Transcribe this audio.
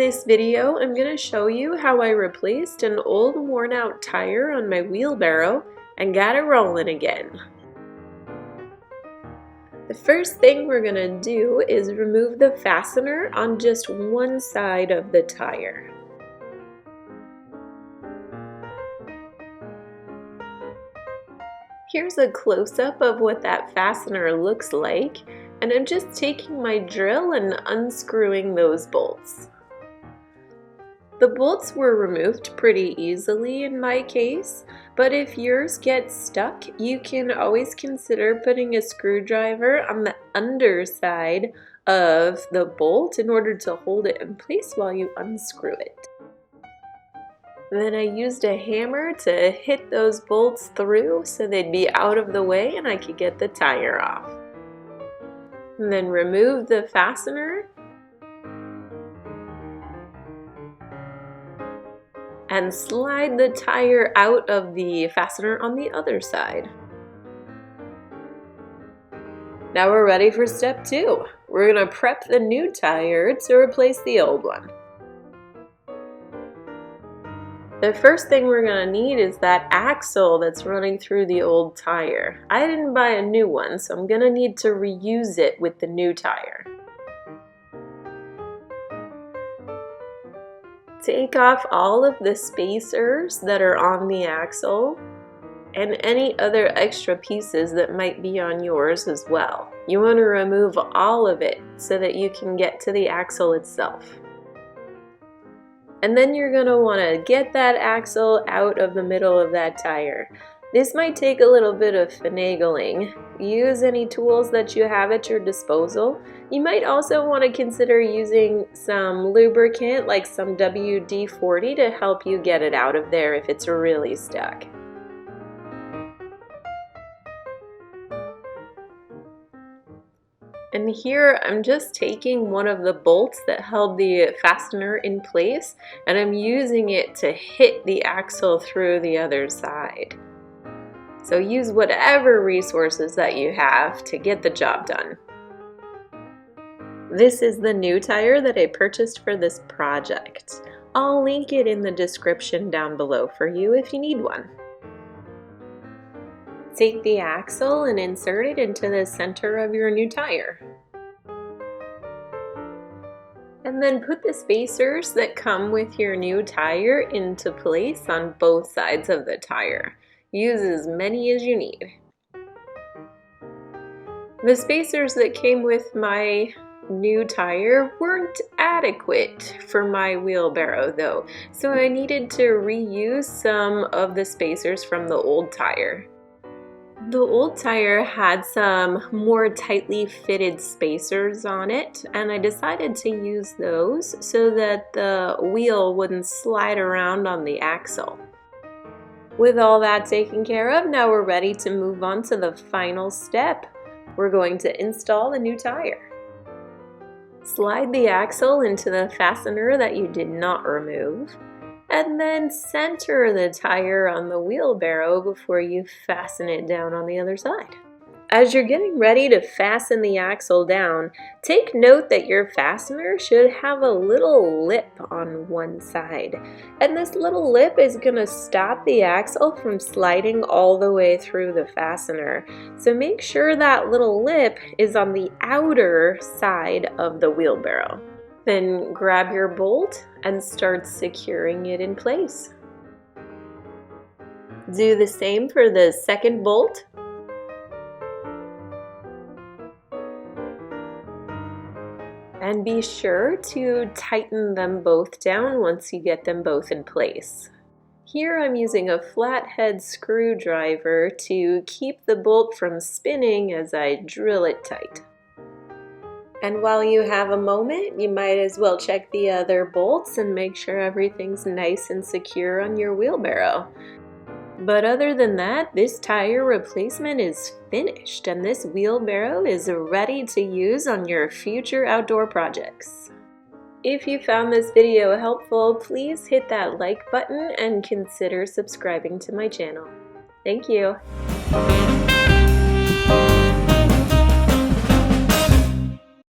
this video, I'm going to show you how I replaced an old worn out tire on my wheelbarrow and got it rolling again. The first thing we're going to do is remove the fastener on just one side of the tire. Here's a close-up of what that fastener looks like, and I'm just taking my drill and unscrewing those bolts. The bolts were removed pretty easily in my case, but if yours gets stuck, you can always consider putting a screwdriver on the underside of the bolt in order to hold it in place while you unscrew it. Then I used a hammer to hit those bolts through so they'd be out of the way and I could get the tire off. And then remove the fastener and slide the tire out of the fastener on the other side. Now we're ready for step 2. We're going to prep the new tire to replace the old one. The first thing we're going to need is that axle that's running through the old tire. I didn't buy a new one, so I'm going to need to reuse it with the new tire. Take off all of the spacers that are on the axle and any other extra pieces that might be on yours as well. You want to remove all of it so that you can get to the axle itself. And then you're going to want to get that axle out of the middle of that tire. This might take a little bit of finagling. Use any tools that you have at your disposal. You might also want to consider using some lubricant like some WD-40 to help you get it out of there if it's really stuck. And here I'm just taking one of the bolts that held the fastener in place and I'm using it to hit the axle through the other side. So use whatever resources that you have to get the job done. This is the new tire that I purchased for this project. I'll link it in the description down below for you if you need one. Take the axle and insert it into the center of your new tire. And then put the spacers that come with your new tire into place on both sides of the tire. Use as many as you need. The spacers that came with my new tire weren't adequate for my wheelbarrow though, so I needed to reuse some of the spacers from the old tire. The old tire had some more tightly fitted spacers on it, and I decided to use those so that the wheel wouldn't slide around on the axle. With all that taken care of, now we're ready to move on to the final step. We're going to install the new tire. Slide the axle into the fastener that you did not remove, and then center the tire on the wheelbarrow before you fasten it down on the other side. As you're getting ready to fasten the axle down, take note that your fastener should have a little lip on one side. And this little lip is going to stop the axle from sliding all the way through the fastener. So make sure that little lip is on the outer side of the wheelbarrow. Then grab your bolt and start securing it in place. Do the same for the second bolt. And be sure to tighten them both down once you get them both in place. Here I'm using a flathead screwdriver to keep the bolt from spinning as I drill it tight. And while you have a moment, you might as well check the other bolts and make sure everything's nice and secure on your wheelbarrow. But other than that, this tire replacement is finished and this wheelbarrow is ready to use on your future outdoor projects. If you found this video helpful, please hit that like button and consider subscribing to my channel. Thank you.